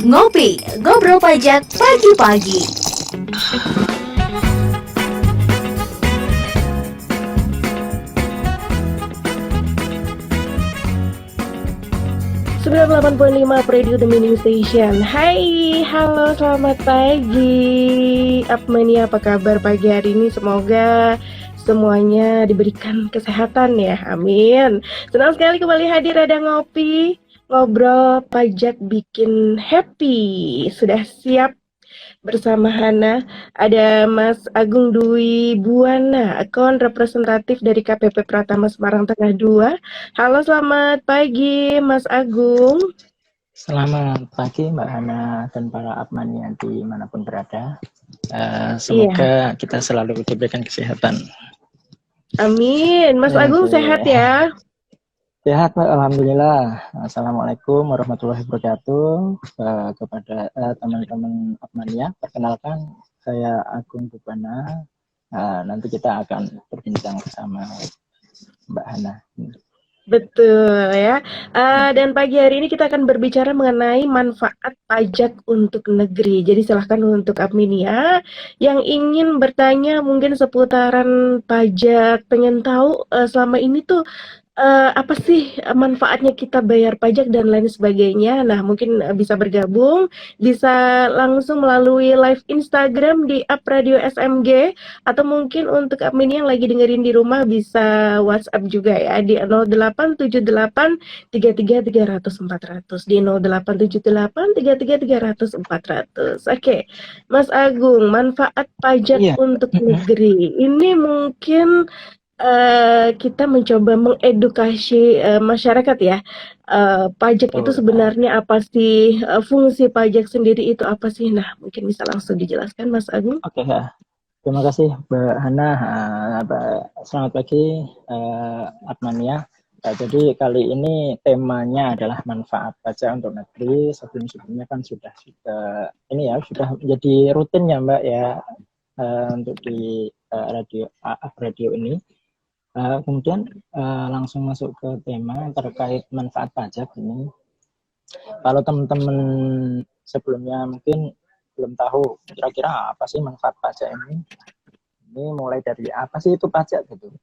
Ngopi, ngobrol pajak pagi-pagi. ...98.5 Radio The Mini Station. Hai, halo, selamat pagi Upmania, apa kabar pagi hari ini? Semoga semuanya diberikan kesehatan ya, amin. Senang sekali kembali hadir, ada ngopi, ngobrol pajak bikin happy. Sudah siap bersama Hana, ada Mas Agung Dwi Buwana, akun representatif dari KPP Pratama Semarang Tengah 2. Halo, selamat pagi Mas Agung. Selamat pagi Mbak Hana dan para Upmania dimanapun berada. Semoga kita selalu diberikan kesehatan. Amin. Mas Agung sehat ya? Sehat, alhamdulillah. Assalamualaikum warahmatullahi wabarakatuh. Kepada teman-teman Upmania, perkenalkan saya Agung Bubana. Nanti kita akan berbincang bersama Mbak Hana. Betul ya. Dan pagi hari ini kita akan berbicara mengenai manfaat pajak untuk negeri. Jadi silahkan untuk Upmania yang ingin bertanya mungkin seputaran pajak, pengen tahu selama ini tuh apa sih manfaatnya kita bayar pajak dan lain sebagainya. Nah, mungkin bisa bergabung, bisa langsung melalui live Instagram di Up Radio SMG, atau mungkin untuk admin yang lagi dengerin di rumah bisa WhatsApp juga ya di 0878 33 300 400 di 0878 33 300 400. Oke, Mas Agung, manfaat pajak untuk negeri. Ini mungkin kita mencoba mengedukasi masyarakat ya. Pajak itu sebenarnya apa sih? Fungsi pajak sendiri itu apa sih? Nah, mungkin bisa langsung dijelaskan Mas Agung. Oke, terima kasih Mbak Hana. Selamat pagi Upmania. Jadi kali ini temanya adalah manfaat pajak untuk negeri. Sebelumnya kan sudah ini ya sudah menjadi rutin ya Mbak ya untuk di radio ini. Kemudian langsung masuk ke tema terkait manfaat pajak ini. Kalau teman-teman sebelumnya mungkin belum tahu kira-kira apa sih manfaat pajak ini. Ini mulai dari apa sih itu pajak gitu.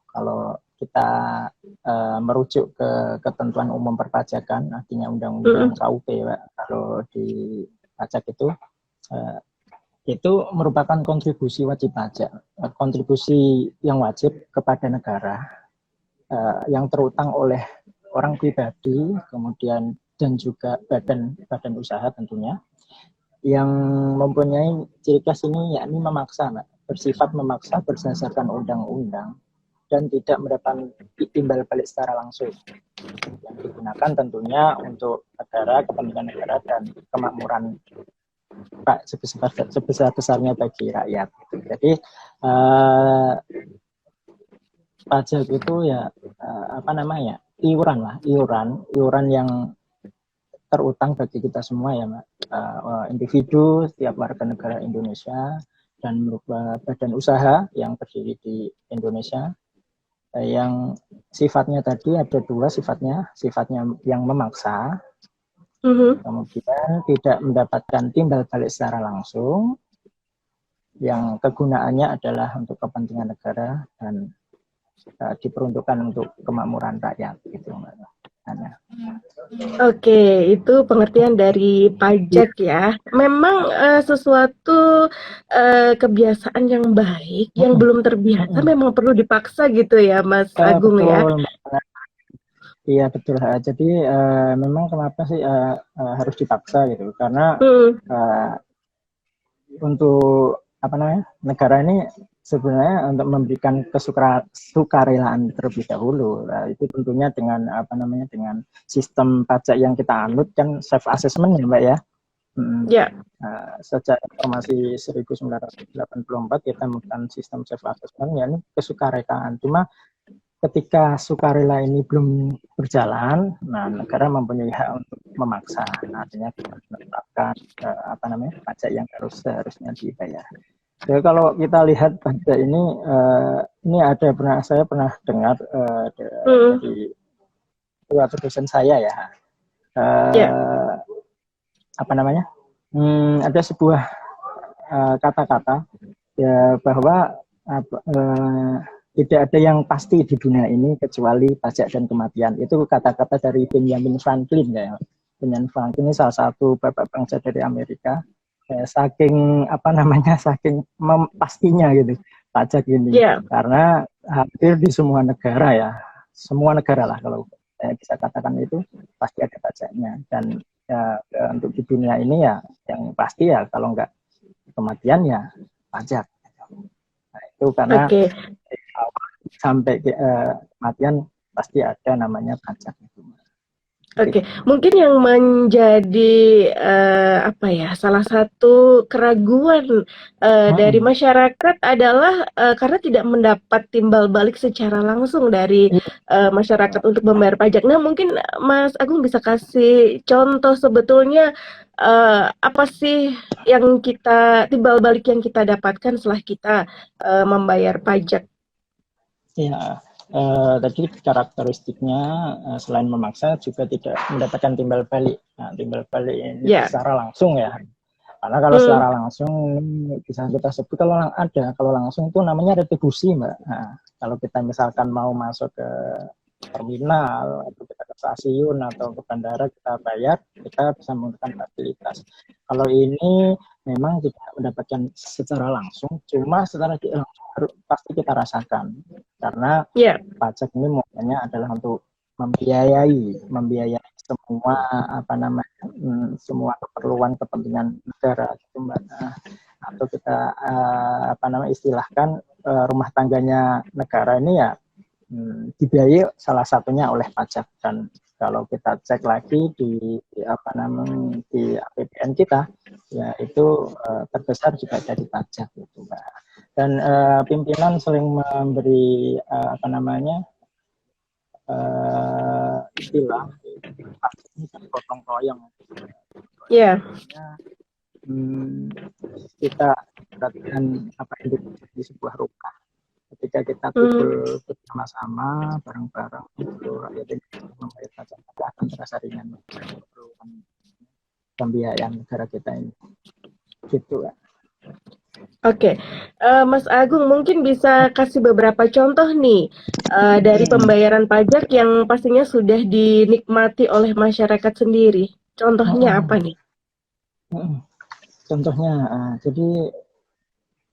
Kalau kita merujuk ke ketentuan umum perpajakan, artinya undang-undang KUP, Pak. Kalau di pajak itu merupakan kontribusi wajib pajak, kontribusi yang wajib kepada negara, yang terutang oleh orang pribadi, kemudian dan juga badan usaha tentunya, yang mempunyai ciri khas ini yakni memaksa, bersifat memaksa berdasarkan undang-undang dan tidak mendapat timbal balik secara langsung, yang digunakan tentunya untuk negara, kepentingan negara dan kemakmuran sebesar-besarnya bagi rakyat. Jadi pajak itu ya iuran yang terutang bagi kita semua ya Mbak, individu, setiap warga negara Indonesia dan berupa badan usaha yang berdiri di Indonesia, yang sifatnya tadi ada dua sifatnya yang memaksa, kemudian tidak mendapatkan timbal balik secara langsung, yang kegunaannya adalah untuk kepentingan negara dan diperuntukkan untuk kemakmuran rakyat gitu Mbak. Oke, itu pengertian dari pajak ya. Memang sesuatu kebiasaan yang baik yang belum terbiasa memang perlu dipaksa gitu ya Mas Agung betul, ya. Iya betul. Jadi memang kenapa sih harus dipaksa gitu? Karena untuk negara ini sebenarnya untuk memberikan kesukarelaan terlebih dahulu. Itu tentunya dengan dengan sistem pajak yang kita anut kan self assessment ya Mbak ya. Sejak reformasi 1984 kita melakukan sistem self assessment, yakni kesukarelaan. Cuma ketika sukarela ini belum berjalan, negara mempunyai hak untuk memaksa, artinya menetapkan pajak yang seharusnya dibayar. Jadi kalau kita lihat pajak ini saya pernah dengar dari dosen saya ya, apa namanya? Ada sebuah kata-kata ya bahwa tidak ada yang pasti di dunia ini kecuali pajak dan kematian. Itu kata-kata dari Benjamin Franklin ya. Benjamin Franklin ini salah satu bapak bangsa dari Amerika. Saking apa namanya, saking pastinya gitu pajak ini. Yeah. Karena hampir di semua negara ya, semua negara lah kalau saya bisa katakan itu pasti ada pajaknya. Dan ya, untuk di dunia ini ya yang pasti ya kalau nggak kematian ya pajak. Nah, itu karena sampai kematian pasti ada namanya pajak itu. Oke, mungkin yang menjadi apa ya, salah satu keraguan dari masyarakat adalah karena tidak mendapat timbal balik secara langsung dari masyarakat untuk membayar pajak. Nah, mungkin Mas Agung bisa kasih contoh sebetulnya apa sih yang timbal balik yang kita dapatkan setelah kita membayar pajak? Ya. Tadi karakteristiknya selain memaksa juga tidak mendapatkan timbal balik. Nah, timbal balik ini secara langsung ya. Karena kalau secara langsung bisa kita sebut kalau langsung itu namanya retribusi, Mbak. Nah, kalau kita misalkan mau masuk ke terminal atau kita ke stasiun atau ke bandara kita bayar, kita bisa menggunakan fasilitas. Kalau ini memang tidak mendapatkan secara langsung, cuma secara langsung pasti kita rasakan karena pajak ini modelnya adalah untuk membiayai semua semua keperluan kepentingan negara gitu, Mbak. Atau kita istilahkan rumah tangganya negara ini ya dibiayai salah satunya oleh pajak. Dan kalau kita cek lagi di APBN kita ya itu terbesar juga dari pajak gitu, Mbak. Dan pimpinan sering memberi istilah ini kan gotong royong. Kita perhatikan hidup di sebuah rumah. Ketika kita kumpul bersama-sama bareng-bareng itu rakyat Indonesia membayar pajak akan terasa ringan pembiayaan negara kita ini. Gitu, Kak. Oke, Mas Agung mungkin bisa kasih beberapa contoh nih dari pembayaran pajak yang pastinya sudah dinikmati oleh masyarakat sendiri. Contohnya apa nih? Contohnya, jadi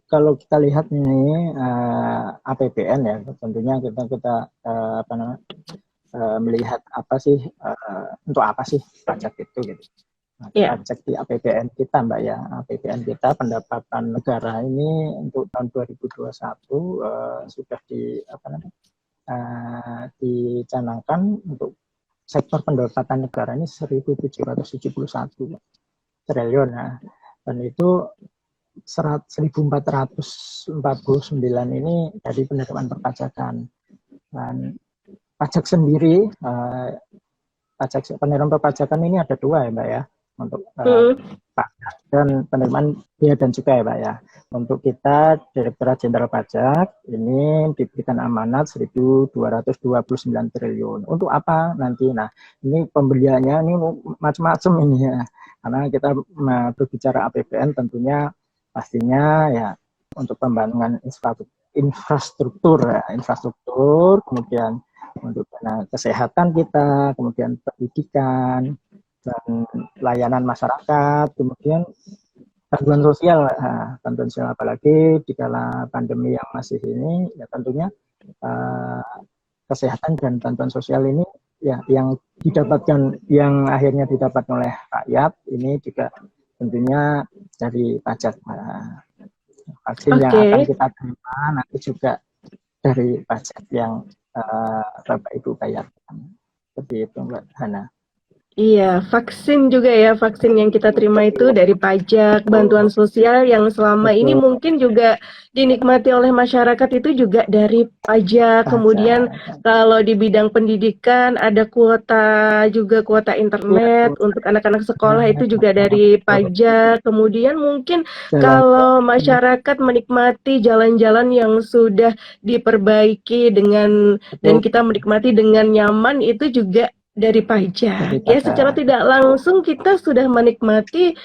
kalau kita lihat ini APBN ya, tentunya kita melihat apa sih untuk apa sih pajak itu gitu. Kita cek di APBN kita, Mbak ya. APBN kita pendapatan negara ini untuk tahun 2021 sudah dicanangkan untuk sektor pendapatan negara ini 1.771 triliun. Nah, dan itu 1.449 ini dari penerimaan perpajakan. Dan pajak sendiri, penerimaan perpajakan ini ada dua ya, Mbak ya. Untuk pajak dan penerimaan biaya dan cukai, Pak ya. Untuk kita Direktorat Jenderal Pajak ini diberikan amanat 1.229 triliun. Untuk apa nanti? Nah, ini pembeliannya ini macam-macam ini ya. Karena kita berbicara APBN tentunya pastinya ya untuk pembangunan infrastruktur, kemudian untuk kesehatan kita, kemudian pendidikan dan layanan masyarakat, kemudian bantuan sosial, apalagi di kala pandemi yang masih ini, ya tentunya kesehatan dan bantuan sosial ini ya yang akhirnya didapat oleh rakyat ini juga tentunya dari pajak. Vaksin yang akan kita terima nanti juga dari pajak yang Bapak Ibu bayarkan. Seperti itu, Mbak Hana. Iya, vaksin juga ya, vaksin yang kita terima itu dari pajak, bantuan sosial yang selama ini mungkin juga dinikmati oleh masyarakat itu juga dari pajak. Kemudian kalau di bidang pendidikan ada kuota internet untuk anak-anak sekolah itu juga dari pajak. Kemudian mungkin kalau masyarakat menikmati jalan-jalan yang sudah diperbaiki dan kita menikmati dengan nyaman itu juga Dari dari pajak. Ya, secara pajak. tidak langsung kita sudah menikmati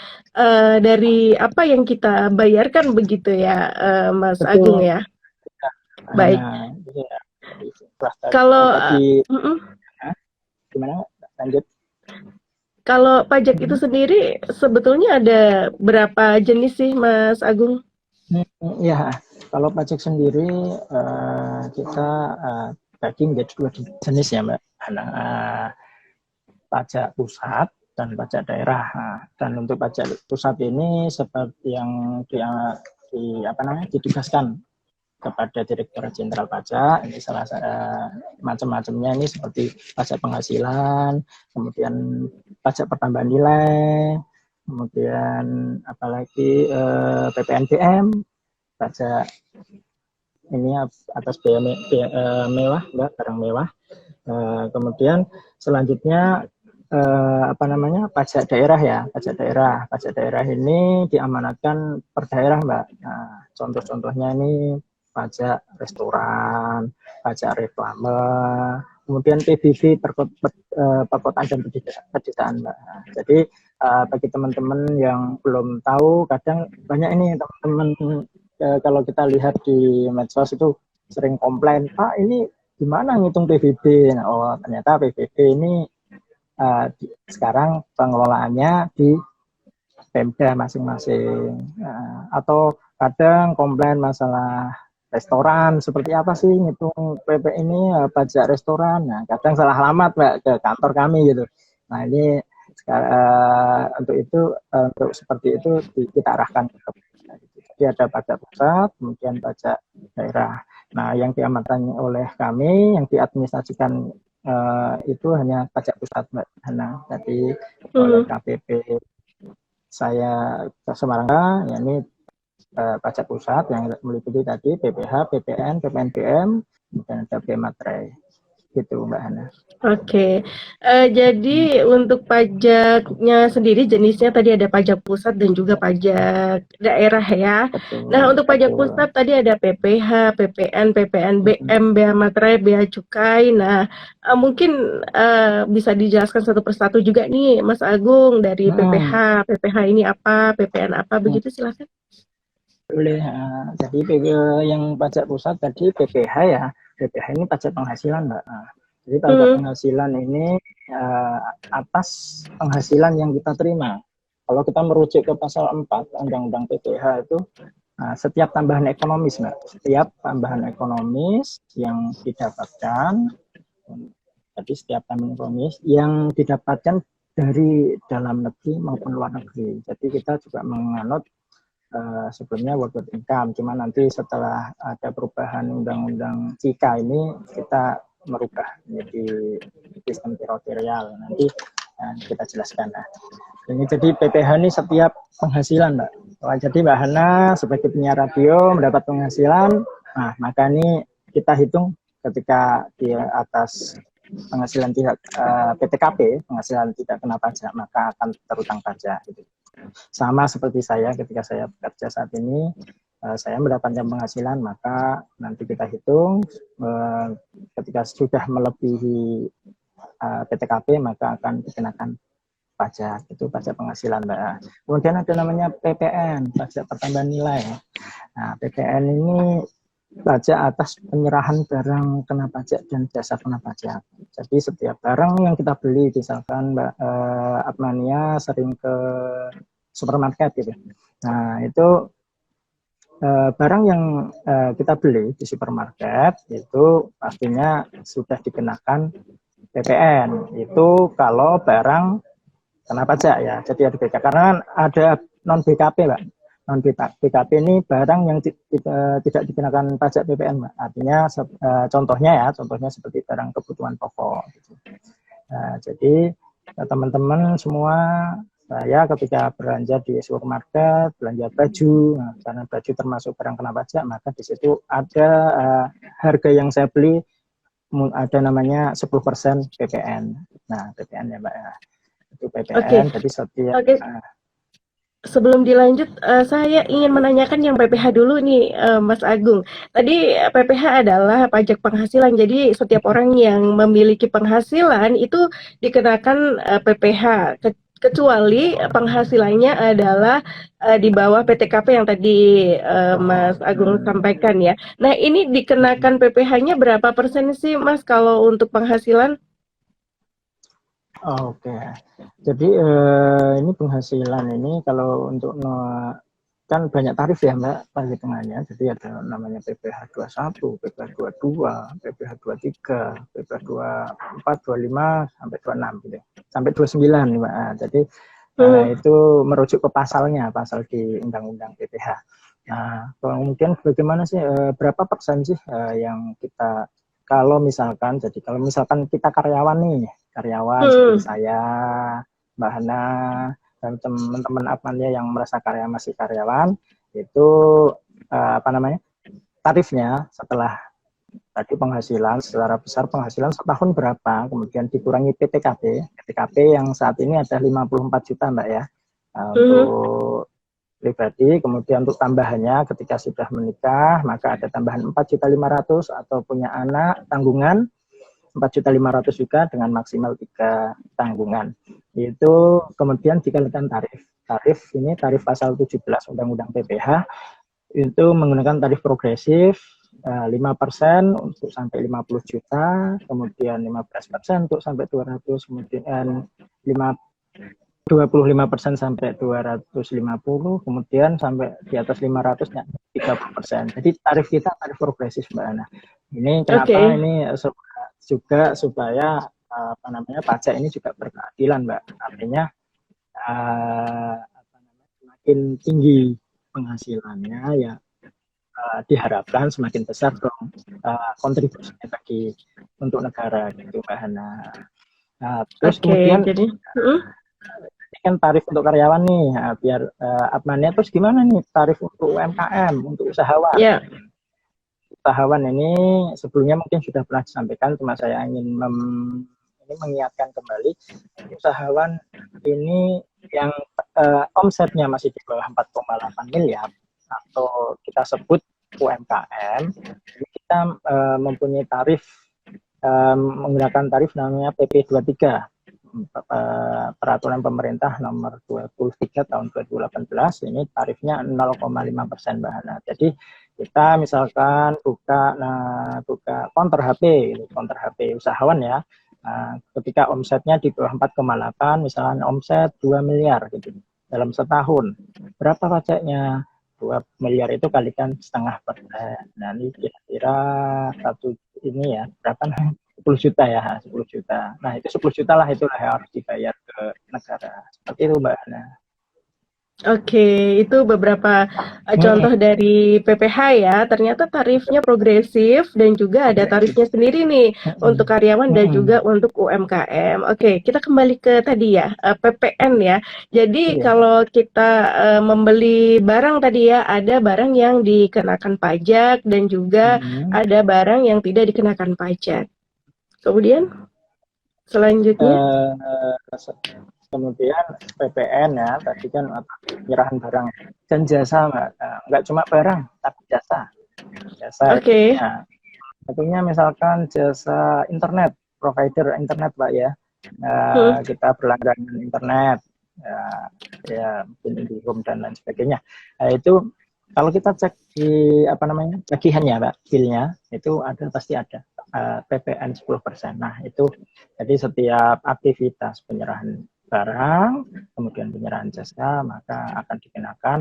dari apa yang kita bayarkan begitu ya, Mas Agung Betul. ya. Baik. Nah, gitu ya. Setelah Kalau tadi, mm-mm. nah, gimana? Lanjut. Kalau pajak itu Hmm. sendiri sebetulnya ada berapa jenis sih, Mas Agung? Ya, kalau pajak sendiri kita bagi menjadi dua jenis ya Mbak. Nah, pajak pusat dan pajak daerah. Nah, dan untuk pajak pusat ini seperti yang apa namanya ditugaskan kepada Direktorat Jenderal Pajak, ini salah macam-macamnya ini seperti pajak penghasilan, kemudian pajak pertambahan nilai, kemudian apalagi PPNBM, pajak ini atas mewah, enggak, barang mewah. Kemudian selanjutnya apa namanya pajak daerah ya, pajak daerah ini diamanatkan per daerah Mbak. Nah, contoh-contohnya ini pajak restoran, pajak reklame, kemudian PBB perkotaan dan pedesaan Mbak. Nah, jadi bagi teman-teman yang belum tahu, kadang banyak ini teman-teman kalau kita lihat di medsos itu sering komplain, Pak ini gimana ngitung PBB? Nah, oh ternyata PBB ini sekarang pengelolaannya di Pemda masing-masing. Atau kadang komplain masalah restoran, seperti apa sih ngitung PP ini pajak restoran? Nah, kadang salah alamat Mbak ke kantor kami gitu. Nah, ini untuk itu untuk seperti itu kita arahkan ke Pemda. Jadi ada pajak pusat, kemudian pajak daerah. Nah, yang diamankan oleh kami, yang diadministrasikan itu hanya pajak pusat Mbak Hana. Jadi oleh Hmm. KPP saya Semarang, ya ini pajak pusat yang meliputi tadi PPH, PPN, PPNBM, kemudian ada Bea Materai. Gitu Mbak Hana. Oke, jadi untuk pajaknya sendiri jenisnya tadi ada pajak pusat dan juga pajak daerah ya. Nah, Betul, untuk pajak betul. pusat tadi ada PPH, PPN, PPNBM, Bea Materai, Bea Cukai. Nah, mungkin bisa dijelaskan satu persatu juga nih, Mas Agung, dari PPH. PPH ini apa, PPN apa, begitu silakan. Boleh. Jadi yang pajak pusat tadi PPH ya. PPH ini pajak penghasilan Mbak. Jadi pajak Hmm. penghasilan ini atas penghasilan yang kita terima. Kalau kita merujuk ke pasal 4 Undang-Undang PPH itu setiap tambahan ekonomis Mbak. Setiap tambahan ekonomis yang didapatkan, jadi setiap tambahan ekonomis yang didapatkan dari dalam negeri maupun luar negeri. Jadi kita juga menganut sebelumnya workload income, cuma nanti setelah ada perubahan undang-undang CIKA ini kita merubah menjadi sistem teritorial, nanti kita jelaskan. Nah, ini jadi PPH ini setiap penghasilan Mbak. Jadi Mbak Hana sebagai penyiar radio mendapat penghasilan, nah maka ini kita hitung ketika di atas penghasilan tidak PTKP, penghasilan tidak kena pajak, maka akan terutang pajak. Gitu. Sama seperti saya ketika saya bekerja saat ini, saya mendapatkan penghasilan, maka nanti kita hitung ketika sudah melebihi PTKP, maka akan dikenakan pajak, itu pajak penghasilan Mbak. Kemudian ada namanya PPN, pajak pertambahan nilai. Nah, PPN ini pajak atas penyerahan barang kena pajak dan jasa kena pajak. Jadi setiap barang yang kita beli, misalkan Mbak Apmania sering ke supermarket gitu. Nah, itu barang yang kita beli di supermarket itu pastinya sudah dikenakan PPN. Itu kalau barang kena pajak ya. Jadi ada BK. Karena ada non BKP, Mbak. Non BKP ini barang yang tidak dikenakan pajak PPN, Mbak. Artinya contohnya seperti barang kebutuhan pokok. Gitu. Nah, jadi teman-teman semua, saya ketika belanja di supermarket, belanja baju, nah, karena baju termasuk barang kena pajak, maka di situ ada harga yang saya beli ada namanya 10% PPN. Nah, PPN ya Mbak. Itu Oke, PPN, jadi setiap oke. sebelum dilanjut, saya ingin menanyakan yang PPh dulu nih, Mas Agung. Tadi PPh adalah pajak penghasilan, jadi setiap orang yang memiliki penghasilan itu dikenakan PPh, kecuali penghasilannya adalah di bawah PTKP yang tadi Mas Agung sampaikan ya. Nah ini dikenakan PPh-nya berapa persen sih Mas kalau untuk penghasilan? Oke, jadi ini penghasilan ini kalau untuk kan banyak tarif ya Mbak perhitungannya. Jadi ada namanya PPh 21, PPh 22, PPh 23, PPh 24, 25 sampai 26 gitu. Sampai 29 Mbak. Jadi Hmm, itu merujuk ke pasalnya, pasal di Undang-Undang PPh. Nah, kemudian bagaimana sih berapa persen sih yang kita kalau misalkan kita karyawan nih, karyawan seperti hmm, saya, Mbak Hana, dan teman-teman Akmania yang merasa masih karyawan, itu apa namanya tarifnya setelah tadi penghasilan secara besar penghasilan setahun berapa, kemudian dikurangi PTKP yang saat ini ada 54 juta Mbak ya, hmm. untuk pribadi, kemudian untuk tambahannya ketika sudah menikah maka ada tambahan 4.500.000 atau punya anak tanggungan 4.500.000 juga dengan maksimal 3 tanggungan. Itu kemudian dikalikan tarif. Tarif ini tarif pasal 17 Undang-Undang PPh itu menggunakan tarif progresif 5% untuk sampai 50 juta, kemudian 15% untuk sampai 200, kemudian 25% sampai 250, kemudian sampai di atas 500 nya 30%. Jadi tarif kita tarif progresif Mbak Ana. Ini kenapa Oke. ini juga supaya apa namanya pajak ini juga berkeadilan Mbak. Artinya semakin tinggi penghasilannya ya diharapkan semakin besar dong kontribusinya bagi untuk negara gitu Mbak Hana. Nah, terus Oke, kemudian jadi mhm, ini kan tarif untuk karyawan nih, nah, biar Abmannya terus gimana nih tarif untuk UMKM, untuk usahawan. ya, Usahawan ini sebelumnya mungkin sudah pernah disampaikan, cuma saya ingin ini mengingatkan kembali, usahawan ini yang omsetnya masih di bawah 4,8 miliar atau kita sebut UMKM, ini kita mempunyai tarif menggunakan tarif namanya PP 23 peraturan pemerintah nomor 23 tahun 2018 ini tarifnya 0,5% Mbak Hana. Jadi kita misalkan buka counter HP, counter HP usahawan ya. Nah, ketika omsetnya di bawah 4,8, misalkan omset 2 miliar gitu dalam setahun. Berapa pajaknya? 2 miliar itu kalikan setengah persen. Nah, ini kira-kira satu ini ya, berapa 10 juta ya, 10 juta. Nah, itu 10 juta lah itulah yang harus dibayar ke negara. Seperti itu, Mbak Ana. oke. Itu beberapa, contoh dari PPh ya, ternyata tarifnya progresif dan juga ada Progresif. tarifnya sendiri nih untuk karyawan dan juga Mm-mm. untuk UMKM. Oke, kita kembali ke tadi ya, PPN ya. Jadi Iya. kalau kita, membeli barang tadi ya, ada barang yang dikenakan pajak dan juga Mm-mm. ada barang yang tidak dikenakan pajak. Kemudian selanjutnya Kemudian PPN ya, tadi kan penyerahan barang dan jasa, Mbak. Nggak cuma barang, tapi jasa. Jasa itu oke, ya, tentunya misalkan jasa internet, provider internet, Pak ya. mhm, Kita berlangganan internet, ya, ya mungkin IndiHome dan lain sebagainya. Nah, itu kalau kita cek di apa namanya tagihannya, Pak, bilnya itu ada pasti ada PPN 10%. Nah, itu jadi setiap aktivitas penyerahan barang, kemudian penyerahan jasa, maka akan dikenakan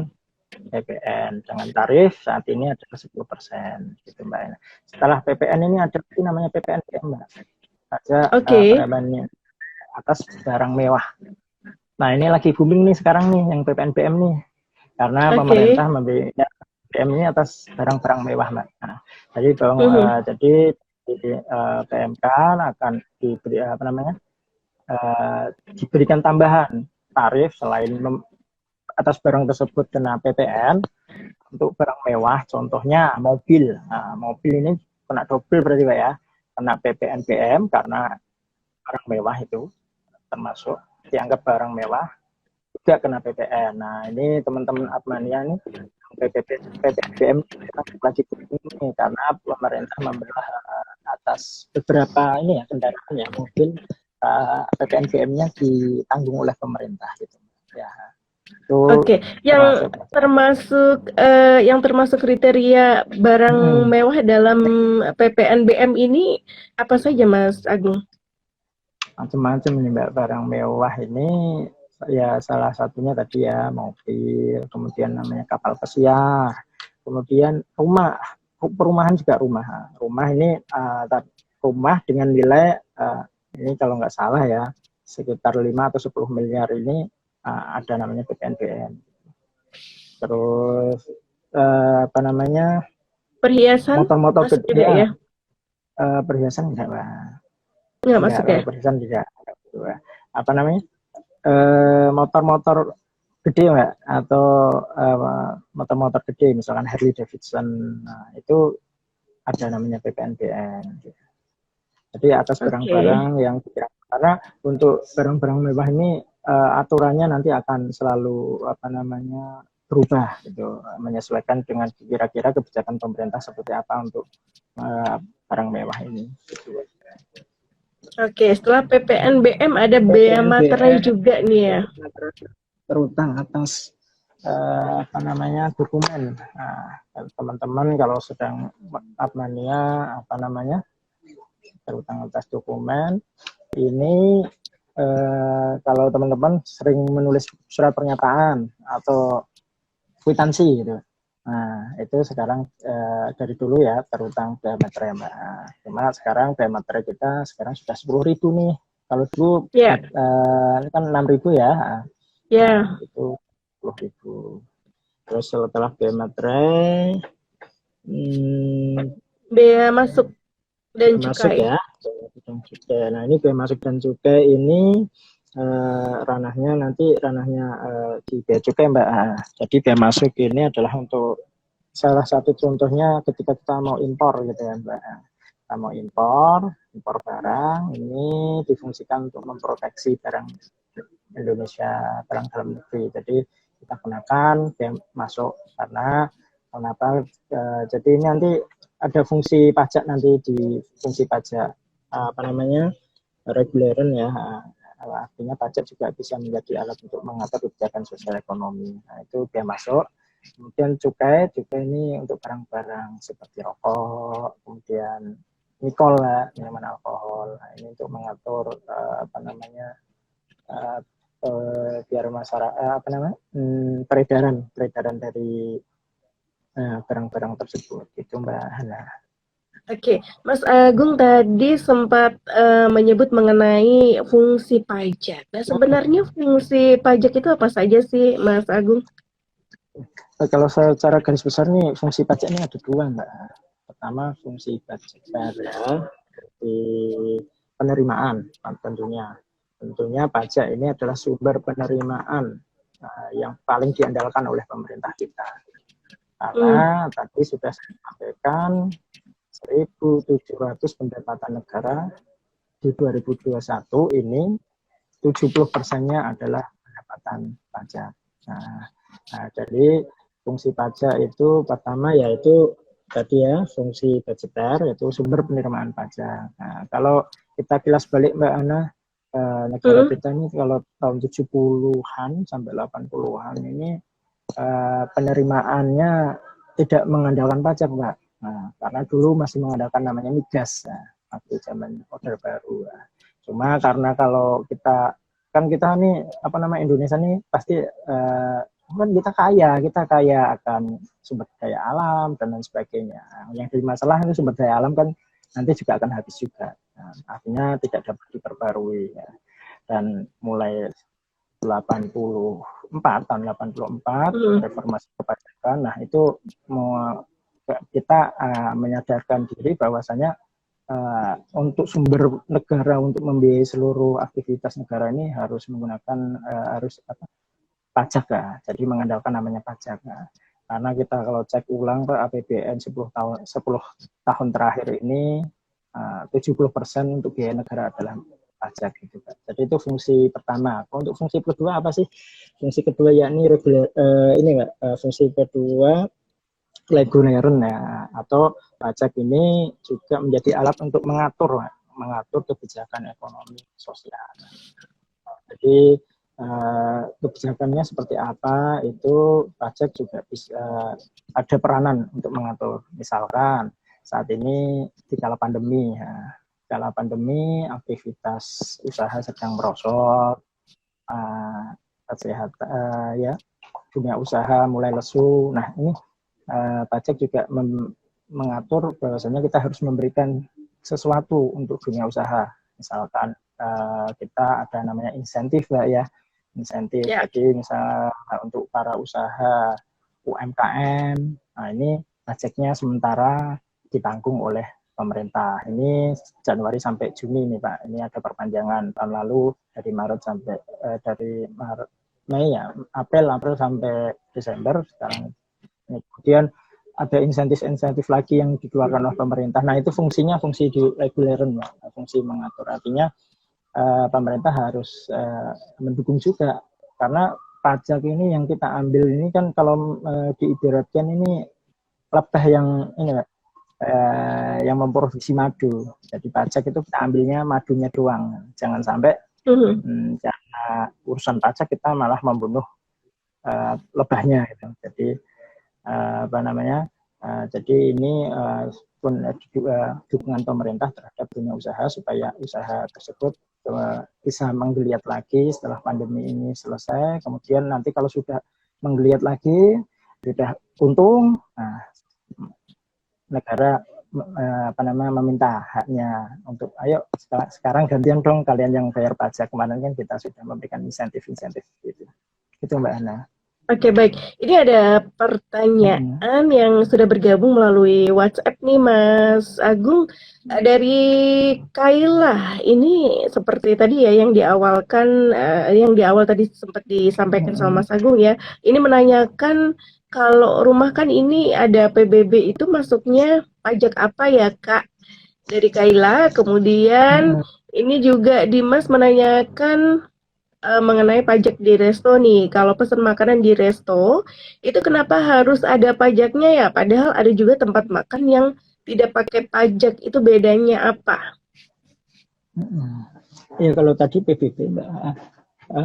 PPN dengan tarif saat ini adalah 10%, gitu Mbak. Setelah PPN ini ada namanya PPN BM, Mbak. Ada oke, penambahan atas barang mewah. Nah, ini lagi booming nih sekarang nih yang PPN BM nih. Karena oke, pemerintah memberi BM ini atas barang-barang mewah, Mbak. Nah, mhm. jadi di PMK akan diberi apa namanya? Diberikan tambahan tarif selain atas barang tersebut kena PPN untuk barang mewah, contohnya mobil. Nah, mobil ini kena double berarti Pak ya, kena PPN BM karena barang mewah itu termasuk dianggap barang mewah. juga kena PPN. Nah, ini teman-teman Atmania nih PPNBM lagi ini karena pemerintah membelah atas beberapa ini ya kendaraan ya mobil PPNBM-nya ditanggung oleh pemerintah gitu ya. Itu Oke, termasuk yang termasuk kriteria barang mewah dalam PPNBM ini apa saja, Mas Agung? macam-macam nih Mbak, barang mewah ini ya salah satunya tadi ya mobil, kemudian namanya kapal pesiar, kemudian perumahan juga rumah ini rumah dengan nilai ini kalau nggak salah ya sekitar 5 atau 10 miliar ini ada namanya PPNBM. Terus apa namanya Perhiasan motor-motor masuk gede juga ya? perhiasan enggak Mbak. Nggak Enggak, masuk kalau ya? perhiasan tidak. Apa namanya motor-motor gede Mbak, atau motor-motor gede misalkan Harley Davidson, nah, itu ada namanya PPNBM. Jadi atas Oke. barang-barang yang karena untuk barang-barang mewah ini aturannya nanti akan selalu apa namanya berubah gitu, menyesuaikan dengan kira-kira kebijakan pemerintah seperti apa untuk barang mewah ini. Gitu. Oke, setelah PPNBM ada bea materai PPNBM juga nih ya. terutang atas apa namanya dokumen. Nah, teman-teman kalau sedang Atmania apa namanya terutang atas dokumen ini kalau teman-teman sering menulis surat pernyataan atau kwitansi gitu. Nah, itu sekarang dari dulu ya terutang bea materai Mbak. Cuma sekarang bea materai kita sekarang sudah 10.000 nih. Kalau dulu Ya, kan 6.000 ya. Nah, ya. itu 10.000. Terus setelah bea materai Bea masuk dan masuk cukai. ya, dan cukai. Nah, ini bea masuk dan cukai ini ranahnya di bea cukai Mbak. Jadi bea masuk ini adalah untuk salah satu contohnya ketika kita mau impor gitu ya Mbak. Kita mau impor barang ini difungsikan untuk memproteksi barang Indonesia, barang dalam negeri. Jadi kita gunakan bea masuk karena kenapa? Jadi ini nanti ada fungsi pajak nanti di fungsi pajak apa namanya reguleran ya. Artinya pajak juga bisa menjadi alat untuk mengatur kebijakan sosial ekonomi. Nah, itu bea masuk. Kemudian cukai ini untuk barang-barang seperti rokok, kemudian nikol ya, minuman alkohol. Nah, ini untuk mengatur apa namanya biar masyarakat apa namanya peredaran dari barang-barang tersebut itu Mbak Hana. Oke, Mas Agung tadi sempat menyebut mengenai fungsi pajak. Nah, sebenarnya fungsi pajak itu apa saja sih, Mas Agung? Kalau secara garis besar nih fungsi pajak ini ada dua Mbak. Pertama fungsi pajak di penerimaan tentunya pajak ini adalah sumber penerimaan yang paling diandalkan oleh pemerintah kita karena tadi sudah saya sampaikan 1.700 pendapatan negara di 2021 ini 70%-nya adalah pendapatan pajak. Jadi fungsi pajak itu pertama yaitu tadi ya fungsi budgeter yaitu sumber penerimaan pajak. Nah, kalau kita kilas balik Mbak Ana, negara kita ini kalau tahun 70-an sampai 80-an ini penerimaannya tidak mengandalkan pajak Mbak. Nah, karena dulu masih mengandalkan namanya migas waktu zaman Orde Baru. Cuma karena kalau kita nih apa nama Indonesia nih pasti kan kita kaya akan sumber daya alam dan lain sebagainya. Yang jadi masalah itu sumber daya alam kan nanti juga akan habis juga. Nah, artinya tidak dapat diperbarui ya. Dan mulai 84 reformasi perpajakan. Nah, itu kita menyadarkan diri bahwasanya untuk sumber negara untuk membiayai seluruh aktivitas negara ini harus menggunakan pajak ya. Jadi mengandalkan namanya pajak. Karena kita kalau cek ulang ke APBN 10 tahun terakhir ini 70% untuk biaya negara adalah pajak gitu Pak. Jadi itu fungsi pertama. Untuk fungsi kedua apa sih? Fungsi kedua yakni ini Pak, fungsi kedua reguleran ya, atau pajak ini juga menjadi alat untuk mengatur kebijakan ekonomi sosial. Jadi kebijakannya seperti apa itu pajak juga bisa ada peranan untuk mengatur. Misalkan saat ini di kala pandemi ya, kala pandemi aktivitas usaha sedang merosot, kesehatan ya, dunia usaha mulai lesu. Nah ini pajak juga mengatur bahwasanya kita harus memberikan sesuatu untuk dunia usaha. Misalkan kita ada namanya insentif Mbak ya, insentif. Ya. Jadi misalnya untuk para usaha UMKM, nah ini pajaknya sementara ditanggung oleh pemerintah. Ini Januari sampai Juni nih Pak. Ini ada perpanjangan tahun lalu dari Maret sampai dari Maret Mei ya, April sampai Desember sekarang. Kemudian ada insentif-insentif lagi yang dikeluarkan oleh pemerintah. Nah itu fungsinya fungsi di reguleran, fungsi mengatur. Artinya pemerintah harus mendukung juga, karena pajak ini yang kita ambil ini kan kalau diibaratkan ini lebah yang ini yang memproduksi madu. Jadi pajak itu kita ambilnya madunya doang. Jangan sampai karena urusan pajak kita malah membunuh lebahnya gitu. Jadi apa namanya? Jadi ini pun dukungan pemerintah terhadap dunia usaha supaya usaha tersebut bisa menggeliat lagi setelah pandemi ini selesai. Kemudian nanti kalau sudah menggeliat lagi, sudah untung, nah, negara apa namanya meminta haknya untuk ayo sekarang gantian dong kalian yang bayar pajak, kemarin kan kita sudah memberikan insentif-insentif gitu. Itu Mbak Hana. Oke, baik. Ini ada pertanyaan yang sudah bergabung melalui WhatsApp nih, Mas Agung. Dari Kaila, ini seperti tadi ya yang diawalkan, yang di awal tadi sempat disampaikan sama Mas Agung ya. Ini menanyakan kalau rumah kan ini ada PBB, itu masuknya pajak apa ya, Kak? Dari Kaila. Kemudian ini juga Dimas menanyakan mengenai pajak di resto nih. Kalau pesan makanan di resto, itu kenapa harus ada pajaknya ya? Padahal ada juga tempat makan yang tidak pakai pajak. Itu bedanya apa? Ya kalau tadi PBB Mbak,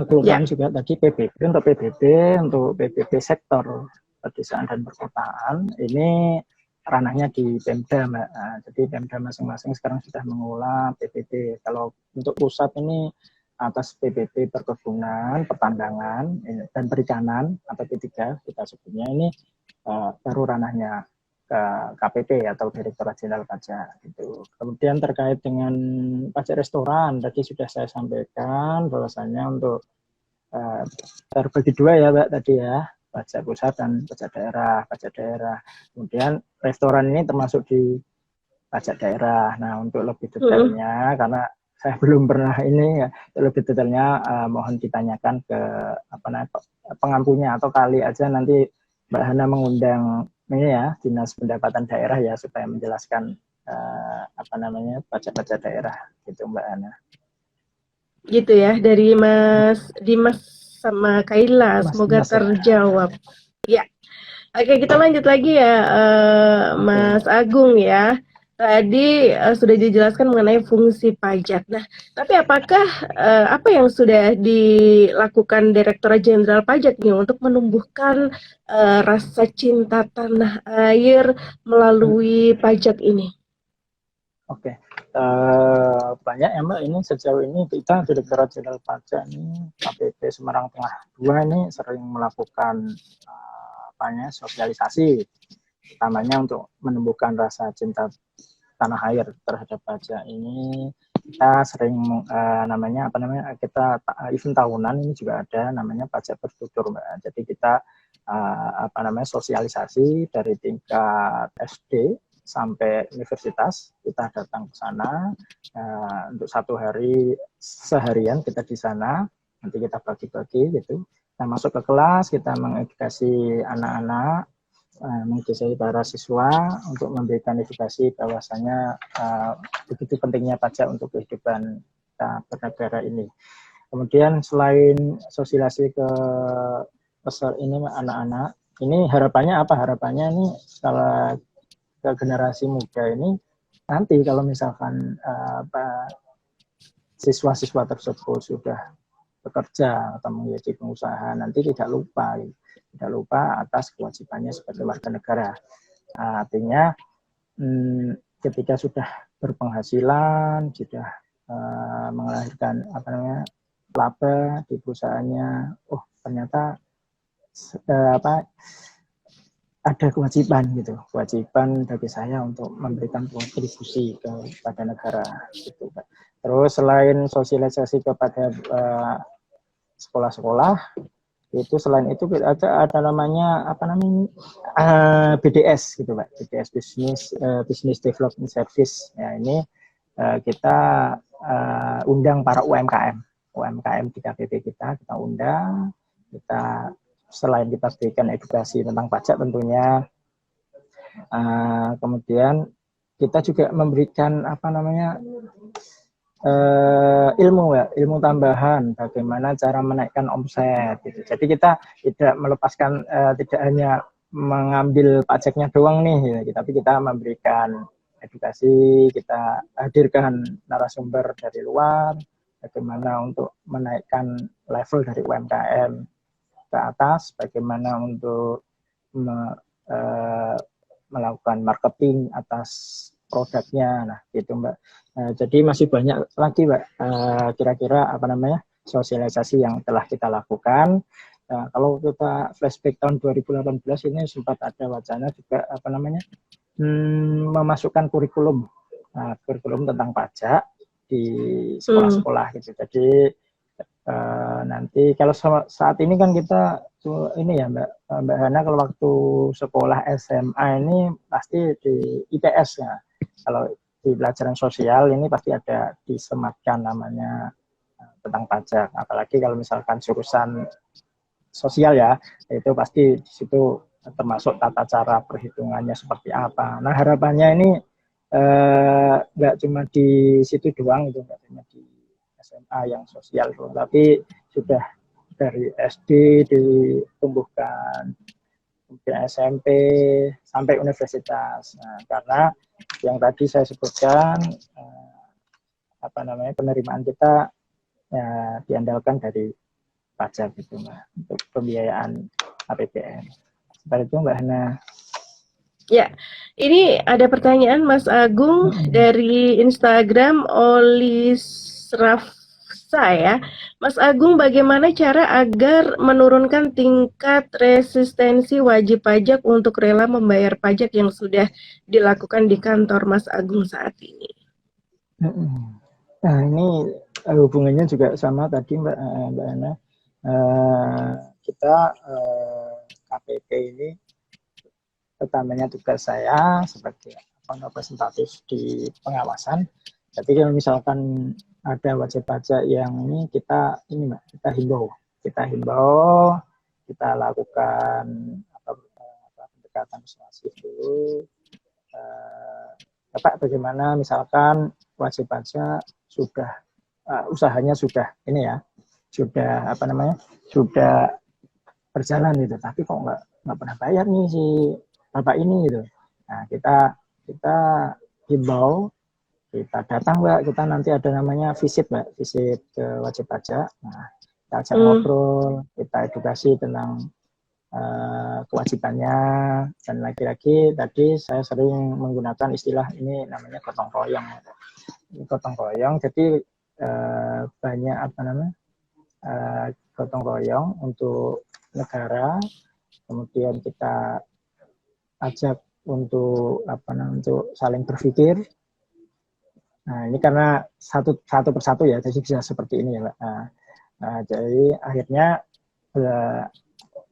kelurahan juga tadi untuk PBB sektor pedesaan dan perkotaan ini ranahnya di Pemda Mbak. Jadi Pemda masing-masing sekarang sudah mengelola PBB. Kalau untuk pusat ini atas PBB perkebunan, pertambangan dan perikanan atau P3 kita sebutnya ini baru ranahnya ke KPP atau Direktorat Jenderal Pajak gitu. Kemudian terkait dengan pajak restoran tadi sudah saya sampaikan bahwasanya untuk terbagi dua ya Mbak tadi ya, pajak pusat dan pajak daerah. Kemudian restoran ini termasuk di pajak daerah. Nah untuk lebih detailnya karena saya belum pernah ini ya, lebih detailnya mohon ditanyakan ke pengampunya atau kali aja nanti Mbak Hana mengundang ini ya Dinas Pendapatan Daerah ya supaya menjelaskan pajak-pajak daerah gitu Mbak Hana. Gitu ya, dari Mas Dimas sama Kaila, semoga terjawab. Ya. Oke, kita lanjut lagi ya, Mas Agung ya. Tadi sudah dijelaskan mengenai fungsi pajak. Nah, tapi apakah apa yang sudah dilakukan Direktorat Jenderal Pajak nih untuk menumbuhkan rasa cinta tanah air melalui pajak ini? Oke, banyak ya Mbak. Ini sejauh ini kita Direktorat Jenderal Pajak ini KPP Semarang Tengah 2 ini sering melakukan sosialisasi, utamanya untuk menumbuhkan rasa cinta tanah air terhadap pajak ini. Kita sering kita event tahunan ini juga ada namanya pajak bertutur Mbak. Jadi kita sosialisasi dari tingkat SD sampai universitas, kita datang ke sana untuk seharian kita di sana, nanti kita bagi-bagi gitu. Kita masuk ke kelas, kita mengedukasi anak-anak, mengedukasi para siswa untuk memberikan edukasi bahwasanya begitu pentingnya pajak untuk kehidupan kita bernegara ini. Kemudian selain sosialisasi ke ini anak-anak, ini harapannya apa? Harapannya ini kalau ke generasi muda ini nanti kalau misalkan siswa-siswa tersebut sudah bekerja atau menjadi pengusaha, nanti tidak lupa atas kewajibannya sebagai warga negara. Artinya ketika sudah berpenghasilan, sudah melahirkan laba di perusahaannya, ternyata ada kewajiban bagi saya untuk memberikan kontribusi kepada negara gitu. Terus selain sosialisasi kepada sekolah-sekolah, itu selain itu ada namanya BDS gitu Pak, BDS Business Development Service. Ya, ini kita undang para UMKM di KPP kita undang, kita selain kita berikan edukasi tentang pajak tentunya, kemudian kita juga memberikan ilmu tambahan bagaimana cara menaikkan omset gitu. Jadi kita tidak melepaskan tidak hanya mengambil pajaknya doang nih gitu, tapi kita memberikan edukasi, kita hadirkan narasumber dari luar bagaimana untuk menaikkan level dari UMKM ke atas, bagaimana untuk melakukan marketing atas produknya, nah gitu Mbak. Jadi masih banyak lagi Mbak, kira-kira sosialisasi yang telah kita lakukan. Kalau kita flashback tahun 2018 ini sempat ada wacana juga memasukkan kurikulum tentang pajak di sekolah-sekolah gitu. Jadi nanti kalau saat ini kan kita ini ya Mbak Hana, kalau waktu sekolah SMA ini pasti di IPS ya. Kalau di pelajaran sosial ini pasti ada disematkan namanya tentang pajak. Apalagi kalau misalkan jurusan sosial ya, itu pasti di situ termasuk tata cara perhitungannya seperti apa. Nah harapannya ini nggak cuma di situ doang, itu nggak cuma di SMA yang sosial, tapi sudah dari SD ditumbuhkan, kemudian SMP sampai universitas. Nah, karena yang tadi saya sebutkan penerimaan kita diandalkan dari pajak gitu Mbak, untuk pembiayaan APBN. Seperti itu Mbak Hana. Ya, ini ada pertanyaan Mas Agung dari Instagram Olisrafsa ya. Mas Agung, bagaimana cara agar menurunkan tingkat resistensi wajib pajak untuk rela membayar pajak yang sudah dilakukan di kantor Mas Agung saat ini? Nah ini hubungannya juga sama tadi Mbak Ana. Kita KPP ini utamanya tugas saya sebagai representatif di pengawasan. Jadi kalau misalkan ada wajib pajak yang ini kita himbau, kita lakukan pendekatan persuasif dulu. Bapak bagaimana misalkan wajib pajak sudah usahanya sudah sudah berjalan gitu, tapi kok nggak pernah bayar nih si Bapak ini gitu. Nah kita himbau, kita datang Mbak, kita nanti ada namanya visit ke wajib pajak. Nah kita ajak ngobrol, kita edukasi tentang kewajibannya, dan lagi-lagi tadi saya sering menggunakan istilah ini namanya gotong royong. Gotong royong, jadi banyak gotong royong untuk negara, kemudian kita ajak untuk untuk saling berpikir. Nah ini karena satu persatu ya, jadi bisa seperti ini ya Pak. Jadi akhirnya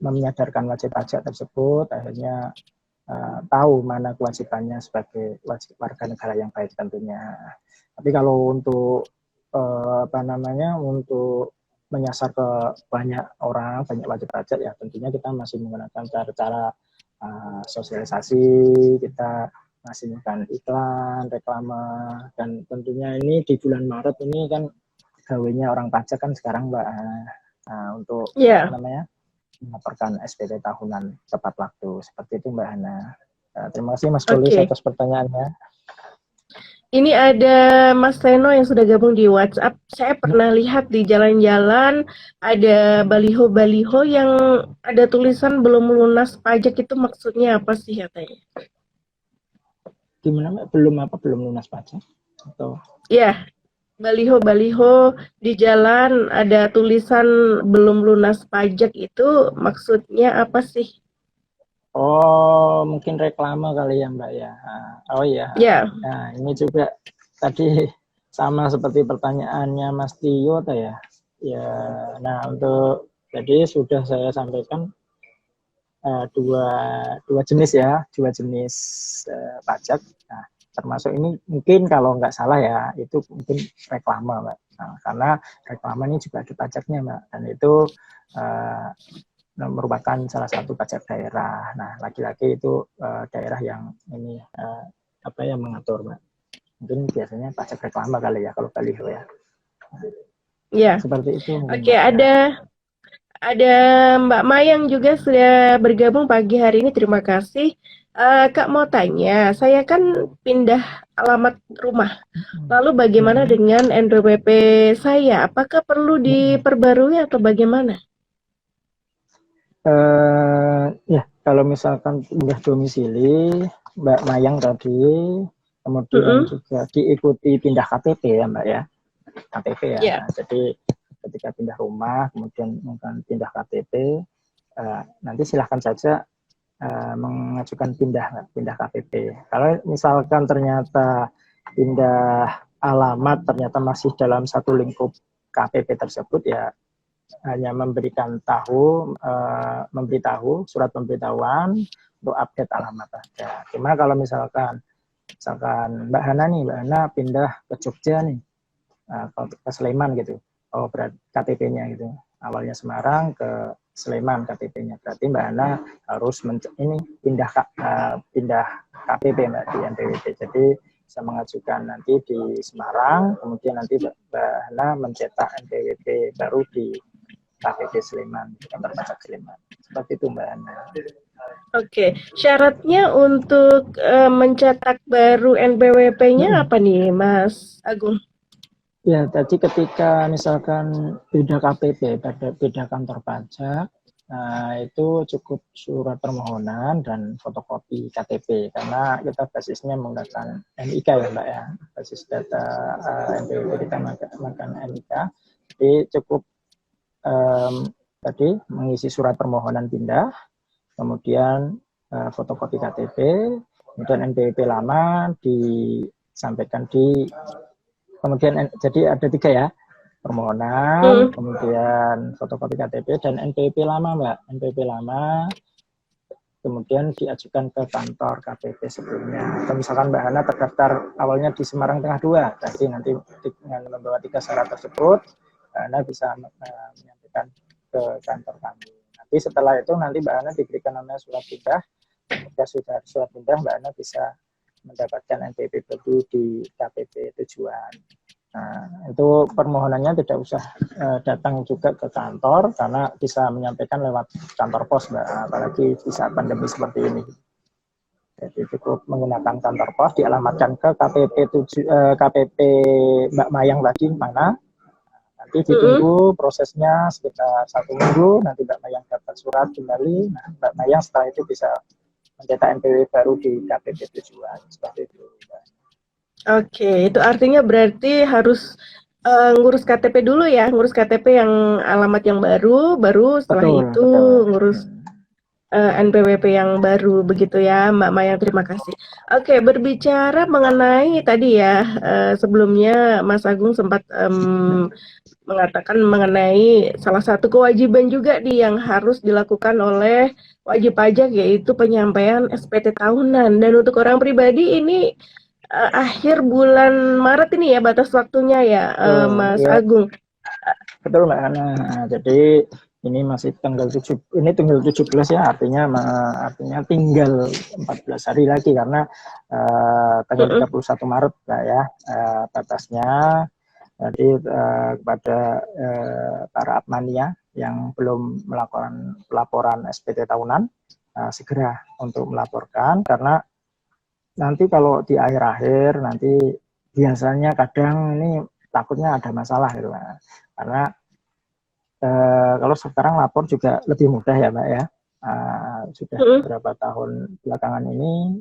menyadarkan wajib pajak tersebut, akhirnya tahu mana kewajibannya sebagai warga negara yang baik tentunya. Tapi kalau untuk untuk menyasar ke banyak orang, banyak wajib pajak ya tentunya kita masih menggunakan cara-cara sosialisasi, kita masih menggunakan iklan, reklame, dan tentunya ini di bulan Maret ini kan gawe-nya orang pajak kan sekarang Mbak, untuk Ya, melaporkan SPT tahunan tepat waktu. Seperti itu Mbak Hana. Terima kasih Mas Tulis oke. atas pertanyaannya. Ini ada Mas Seno yang sudah gabung di WhatsApp. Saya pernah lihat di jalan-jalan ada baliho-baliho yang ada tulisan belum lunas pajak, itu maksudnya apa sih katanya? Gimana Mbak? Belum lunas pajak? Atau Ya, baliho-baliho di jalan ada tulisan belum lunas pajak, itu maksudnya apa sih? oh mungkin reklame kali ya Mbak ya. Oh iya. Ya, Nah ini juga tadi sama seperti pertanyaannya Mas Tio ya. Ya, nah untuk jadi sudah saya sampaikan dua jenis ya, dua jenis pajak. Nah, termasuk ini mungkin kalau nggak salah ya, itu mungkin reklame, Mbak. Nah, karena reklame ini juga ada pajaknya, Mbak. Dan itu merupakan salah satu pajak daerah. Nah, lagi-lagi itu daerah yang ini apa yang mengatur, Mbak. Mungkin biasanya pajak reklame kali ya kalau baliho ya. ya. Seperti itu mungkin, Oke, Mbak. ada Mbak Mayang juga sudah bergabung pagi hari ini. Terima kasih. Kak mau tanya, saya kan pindah alamat rumah. Lalu bagaimana dengan NPWP saya? Apakah perlu diperbarui atau bagaimana? Ya, kalau misalkan pindah domisili, Mbak Mayang tadi, kemudian juga diikuti pindah KTP ya Mbak ya, KTP ya. Ya. Nah, jadi ketika pindah rumah, kemudian mungkin pindah KTP, nanti silahkan saja mengajukan pindah KTP. Kalau misalkan ternyata pindah alamat ternyata masih dalam satu lingkup KTP tersebut ya hanya memberitahu surat pemberitahuan untuk update alamat saja. Cuma kalau misalkan Mbak Hana pindah ke Jogja nih, ke Sleman gitu, berarti KTP-nya gitu, awalnya Semarang ke Sleman KTP-nya, berarti Mbak Hana harus pindah KTP Mbak di NPWP. Jadi bisa mengajukan nanti di Semarang, kemudian nanti Mbak Hana mencetak NPWP baru di KPP Sleman, kantor pajak Sleman. Seperti itu Mbak Hana. Oke, syaratnya untuk mencetak baru NPWP-nya apa nih, Mas Agung? Ya, tadi ketika misalkan beda KPP, beda kantor pajak, itu cukup surat permohonan dan fotokopi KTP, karena kita basisnya menggunakan NIK ya Mbak ya, basis data NPWP kita menggunakan NIK, jadi cukup tadi mengisi surat permohonan pindah, kemudian fotokopi KTP, kemudian NPWP lama disampaikan kemudian jadi ada 3 ya, permohonan, kemudian fotokopi KTP dan NPWP lama Mbak, NPWP lama, kemudian diajukan ke kantor KPP sebelumnya. Atau misalkan Mbak Hana terdaftar awalnya di Semarang Tengah 2, jadi nanti dengan membawa 3 syarat tersebut, Mbak Hana bisa menyampaikan ke kantor kami. Nanti setelah itu nanti Mbak Hana diberikan namanya surat pindah. Jika sudah surat pindah, Mbak Hana bisa mendapatkan NPWP baru di KPP tujuan. Nah, itu permohonannya tidak usah datang juga ke kantor karena bisa menyampaikan lewat kantor pos, Mbak, apalagi di saat pandemi seperti ini. Jadi cukup menggunakan kantor pos, dialamatkan ke KPP Mbak Mayang tadi mana. Nanti ditunggu prosesnya sekitar 1 minggu, nanti Mbak Mayang dapat surat kembali. Nah, Mbak Mayang setelah itu bisa mencetak NPWP baru di KPP tujuan, seperti itu. Oke, itu artinya berarti harus ngurus KTP dulu ya, ngurus KTP yang alamat yang baru setelah itu ngurus NPWP yang baru, begitu ya Mbak Maya, terima kasih. Oke, berbicara mengenai tadi ya, sebelumnya Mas Agung sempat mengatakan mengenai salah satu kewajiban juga yang harus dilakukan oleh wajib pajak, yaitu penyampaian SPT tahunan. Dan untuk orang pribadi ini akhir bulan Maret ini ya batas waktunya ya, Mas Agung. Betul Mbak Hana. Jadi ini masih tanggal 17 ya, artinya tinggal 14 hari lagi karena tanggal 31 Maret lah ya batasnya. Jadi kepada para Apmania yang belum melakukan laporan SPT tahunan, segera untuk melaporkan, karena nanti kalau di akhir-akhir nanti biasanya kadang ini takutnya ada masalah gitu, karena kalau sekarang lapor juga lebih mudah ya Mbak ya. Sudah beberapa tahun belakangan ini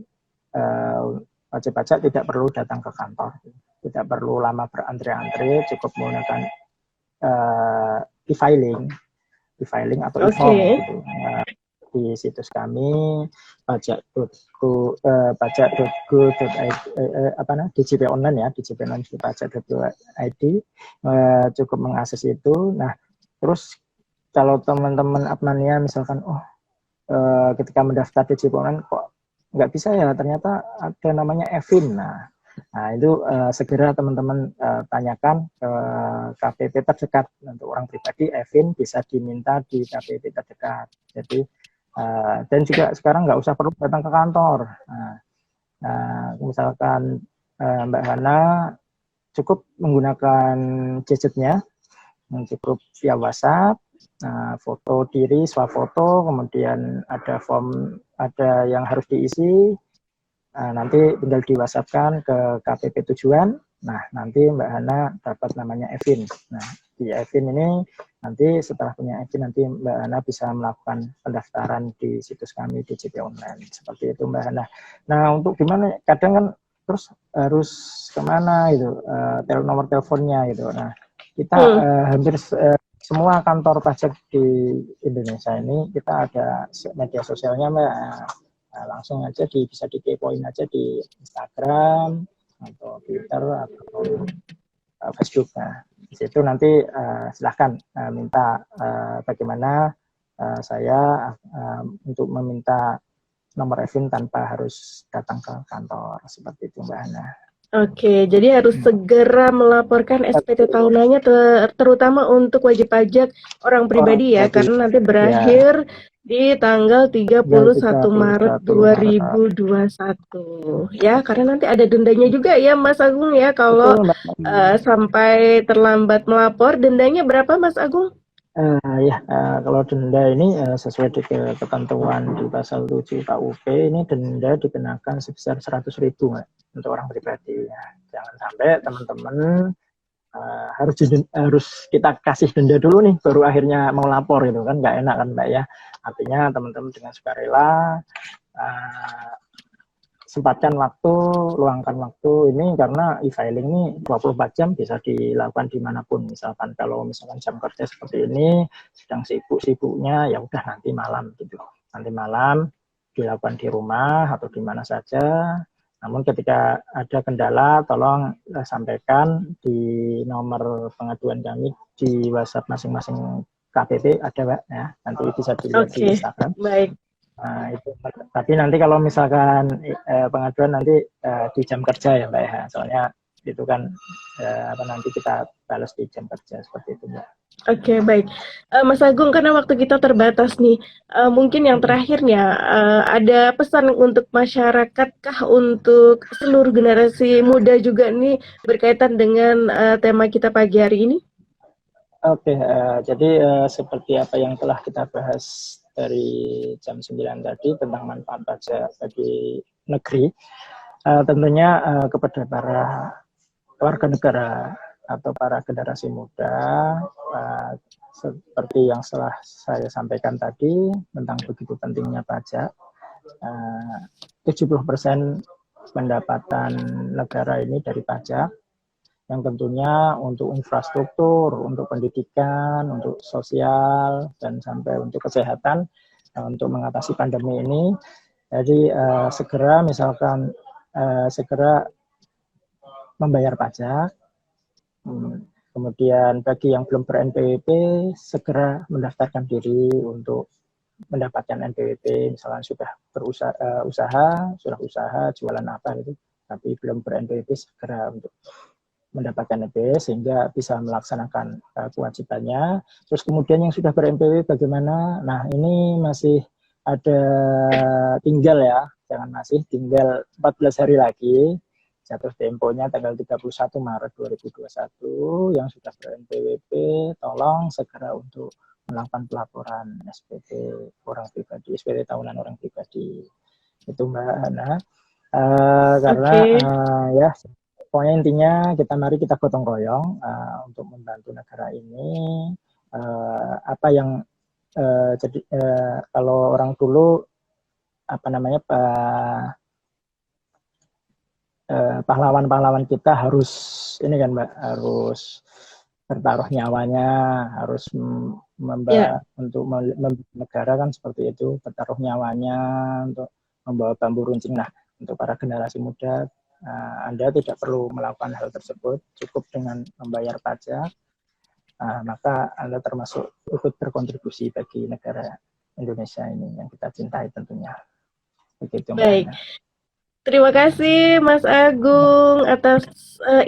wajib pajak tidak perlu datang ke kantor, tidak perlu lama berantri-antri, cukup menggunakan e-filing atau e-form gitu. Di situs kami DJP online ya, djponline.pajak.id, cukup mengakses itu. Nah, terus kalau teman-teman Apmania misalkan ketika mendaftar DJP online kok nggak bisa ya, ternyata ada namanya EVIN. Nah itu segera teman-teman tanyakan ke KPP terdekat. Untuk orang pribadi EVIN bisa diminta di KPP terdekat. Jadi dan juga sekarang nggak usah perlu datang ke kantor. Misalkan Mbak Hana cukup menggunakan gadgetnya, cukup via WhatsApp, foto diri, swafoto, kemudian ada form, ada yang harus diisi, nanti tinggal di WhatsApp-kan ke KPP tujuan. Nah, nanti Mbak Hana dapat namanya EVIN. Nah, di EVIN ini nanti setelah punya EVIN, nanti Mbak Hana bisa melakukan pendaftaran di situs kami di DJP Online. Seperti itu Mbak Hana. Nah, untuk gimana? Kadang kan terus harus kemana gitu, nomor teleponnya gitu. Nah, kita hampir semua kantor pajak di Indonesia ini kita ada media sosialnya Mbak. Langsung aja bisa dikepoin aja di Instagram atau Twitter atau Facebook. Nah, di situ nanti silahkan minta bagaimana saya untuk meminta nomor EVIN tanpa harus datang ke kantor, seperti itu Mbak Hana. Oke, jadi harus segera melaporkan SPT tahunannya terutama untuk wajib pajak orang pribadi ya, karena nanti berakhir di tanggal 31 Maret 2021 ya, karena nanti ada dendanya juga ya Mas Agung ya kalau sampai terlambat melapor. Dendanya berapa Mas Agung? Kalau denda ini sesuai dengan ketentuan di pasal 7 KUP ini denda dikenakan sebesar 100.000 untuk orang pribadi. Ya. Jangan sampai teman-teman harus kita kasih denda dulu nih baru akhirnya mau lapor gitu kan, nggak enak kan Mbak ya. Artinya teman-teman dengan sukarela sempatkan waktu, luangkan waktu ini, karena e-filing ini 24 jam bisa dilakukan dimanapun. Misalkan kalau jam kerja seperti ini sedang sibuk-sibuknya, ya udah nanti malam gitu. Nanti malam dilakukan di rumah atau di mana saja. Namun ketika ada kendala tolong sampaikan di nomor pengaduan kami di WhatsApp masing-masing KPP ada Mbak ya. Nanti bisa dilihat di Instagram. Baik. Nah, itu. Tapi nanti kalau misalkan pengaduan nanti di jam kerja ya Mbak ya, soalnya itu kan nanti kita balas di jam kerja, seperti itu Mbak. Oke, baik. Mas Agung, karena waktu kita terbatas nih, mungkin yang terakhirnya ada pesan untuk masyarakat kah, untuk seluruh generasi muda juga nih berkaitan dengan tema kita pagi hari ini? Oke, jadi seperti apa yang telah kita bahas dari jam 9 tadi tentang manfaat pajak bagi negeri, tentunya kepada para warga negara atau para generasi muda, seperti yang setelah saya sampaikan tadi tentang begitu pentingnya pajak, 70% pendapatan negara ini dari pajak, yang tentunya untuk infrastruktur, untuk pendidikan, untuk sosial, dan sampai untuk kesehatan, untuk mengatasi pandemi ini. Jadi segera misalkan segera membayar pajak, kemudian bagi yang belum ber-NPWP segera mendaftarkan diri untuk mendapatkan NPWP, misalkan sudah sudah usaha jualan apa gitu, tapi belum ber-NPWP segera untuk mendapatkan NPWP sehingga bisa melaksanakan kewajibannya. Terus kemudian yang sudah ber-NPWP bagaimana? Nah, ini masih ada tinggal 14 hari lagi jatuh temponya tanggal 31 Maret 2021 yang sudah ber-NPWP, tolong segera untuk melakukan pelaporan SPT orang pribadi, SPT tahunan orang pribadi. Itu Mbak Hana. Karena ya pokoknya intinya mari kita gotong royong untuk membantu negara ini. Apa yang jadi kalau orang dulu pahlawan-pahlawan kita harus ini kan Mbak, harus bertaruh nyawanya, harus untuk negara kan seperti itu, bertaruh nyawanya untuk membawa bambu runcing. Nah, untuk para generasi muda, Anda tidak perlu melakukan hal tersebut, cukup dengan membayar pajak, maka Anda termasuk ikut berkontribusi bagi negara Indonesia ini yang kita cintai tentunya. Begitu, baik. Terima kasih Mas Agung atas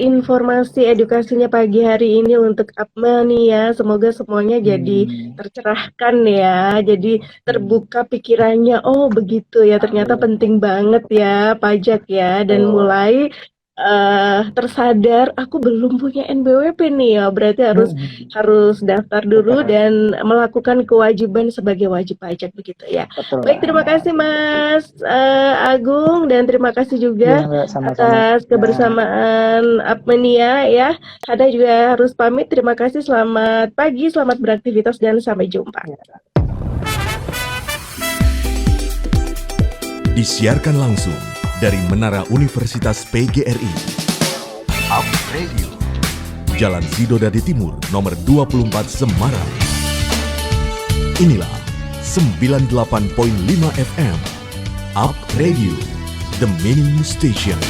informasi edukasinya pagi hari ini untuk Apmania. Semoga semuanya jadi tercerahkan ya, jadi terbuka pikirannya. Oh begitu ya, ternyata penting banget ya pajak ya, dan mulai tersadar aku belum punya NBWP nih ya, berarti harus daftar dulu dan melakukan kewajiban sebagai wajib pajak begitu ya. Betul, baik, terima kasih Mas Agung, dan terima kasih juga atas kebersamaan Apmania ya. Hana juga harus pamit. Terima kasih, selamat pagi, selamat beraktivitas, dan sampai jumpa. Disiarkan langsung dari Menara Universitas PGRI. Up Radio. Jalan Sidodadi Timur, nomor 24 Semarang. Inilah 98.5 FM. Up Radio, the Minimum Station.